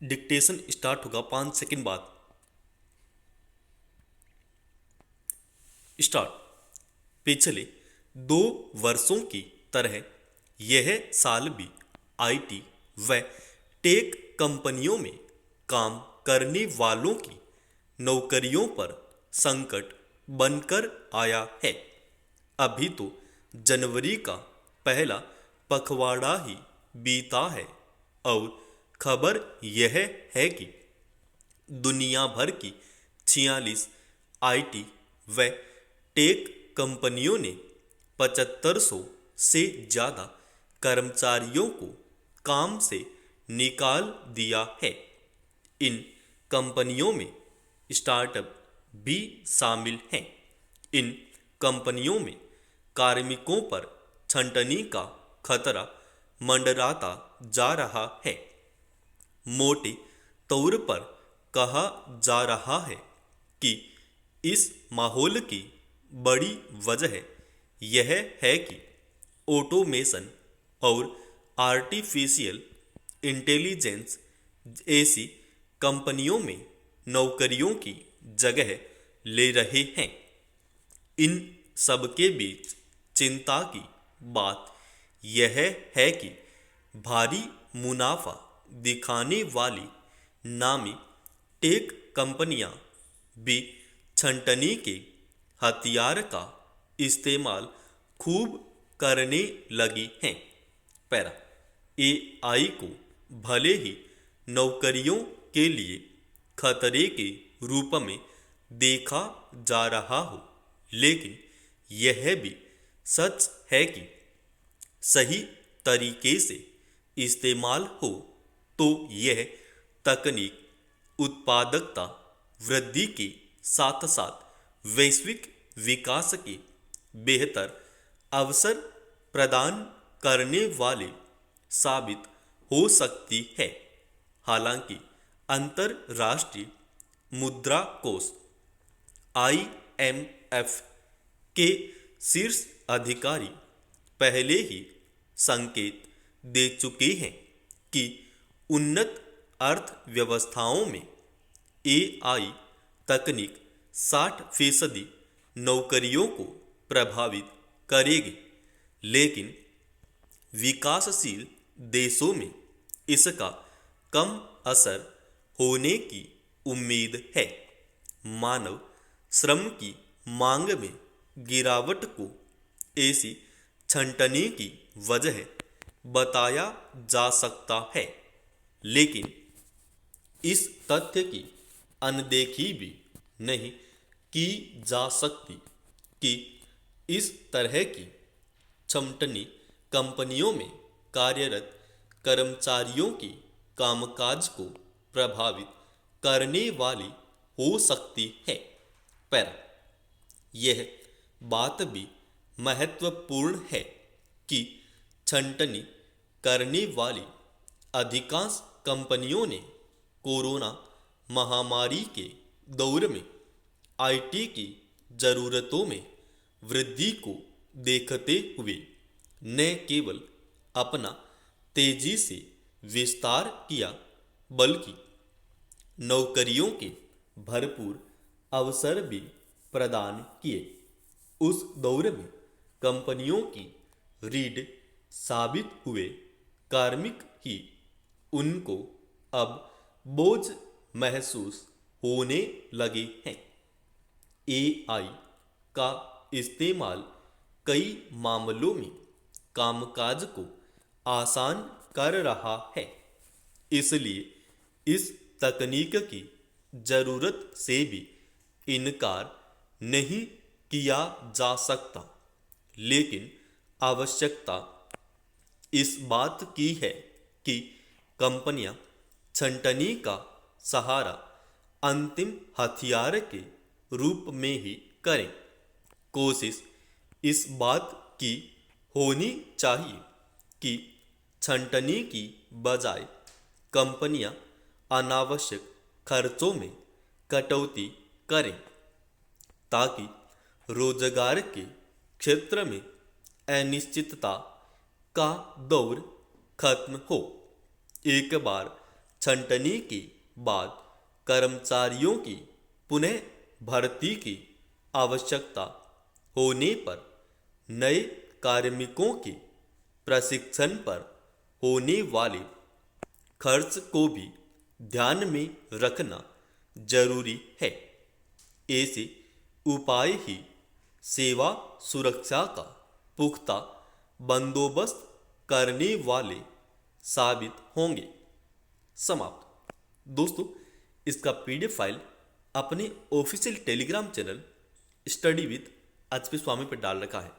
Dictation start होगा 5 second बाद। Start. पिछले 2 वर्षों की तरह यह साल भी आईटी व टेक कंपनियों में काम करने वालों की नौकरियों पर संकट बनकर आया है। अभी तो जनवरी का पहला पखवाड़ा ही बीता है और खबर यह है कि दुनिया भर की 46 आईटी व टेक कंपनियों ने 7500 से ज़्यादा कर्मचारियों को काम से निकाल दिया है। इन कंपनियों में स्टार्टअप भी शामिल हैं। इन कंपनियों में कार्मिकों पर छंटनी का खतरा मंडराता जा रहा है। मोटे तौर पर कहा जा रहा है कि इस माहौल की बड़ी वजह यह है कि ऑटोमेशन और आर्टिफिशियल इंटेलिजेंस ऐसी कंपनियों में नौकरियों की जगह ले रहे हैं। इन सबके बीच चिंता की बात यह है कि भारी मुनाफा दिखाने वाली नामी टेक कंपनियां भी छंटनी के हथियार का इस्तेमाल खूब करने लगी हैं। पैरा एआई को भले ही नौकरियों के लिए खतरे के रूप में देखा जा रहा हो, लेकिन यह भी सच है कि सही तरीके से इस्तेमाल हो तो यह तकनीक उत्पादकता वृद्धि के साथ साथ वैश्विक विकास के बेहतर अवसर प्रदान करने वाले साबित हो सकती है। हालांकि अंतर्राष्ट्रीय मुद्रा कोष आईएमएफ के शीर्ष अधिकारी पहले ही संकेत दे चुके हैं कि उन्नत अर्थव्यवस्थाओं में एआई तकनीक 60% नौकरियों को प्रभावित करेगी, लेकिन विकासशील देशों में इसका कम असर होने की उम्मीद है। मानव श्रम की मांग में गिरावट को ऐसी छंटनी की वजह बताया जा सकता है, लेकिन इस तथ्य की अनदेखी भी नहीं की जा सकती कि इस तरह की छंटनी कंपनियों में कार्यरत कर्मचारियों की कामकाज को प्रभावित करने वाली हो सकती है। पर यह बात भी महत्वपूर्ण है कि छंटनी करने वाली अधिकांश कंपनियों ने कोरोना महामारी के दौर में आईटी की ज़रूरतों में वृद्धि को देखते हुए न केवल अपना तेजी से विस्तार किया, बल्कि नौकरियों के भरपूर अवसर भी प्रदान किए। उस दौर में कंपनियों की रीढ़ साबित हुए कार्मिक ही उनको अब बोझ महसूस होने लगे हैं। एआई का इस्तेमाल कई मामलों में कामकाज को आसान कर रहा है, इसलिए इस तकनीक की ज़रूरत से भी इनकार नहीं किया जा सकता। लेकिन आवश्यकता इस बात की है कि कंपनियां छंटनी का सहारा अंतिम हथियार के रूप में ही करें। कोशिश इस बात की होनी चाहिए कि छंटनी की बजाय कंपनियां अनावश्यक खर्चों में कटौती करें, ताकि रोजगार के क्षेत्र में अनिश्चितता का दौर खत्म हो। एक बार छंटनी के बाद कर्मचारियों की पुनः भर्ती की आवश्यकता होने पर नए कार्मिकों के प्रशिक्षण पर होने वाले खर्च को भी ध्यान में रखना जरूरी है। ऐसे उपाय ही सेवा सुरक्षा का पुख्ता बंदोबस्त करने वाले साबित होंगे। समाप्त। दोस्तों, इसका पीडीएफ फाइल अपने official Telegram channel study with HP Swami पर डाल रखा है।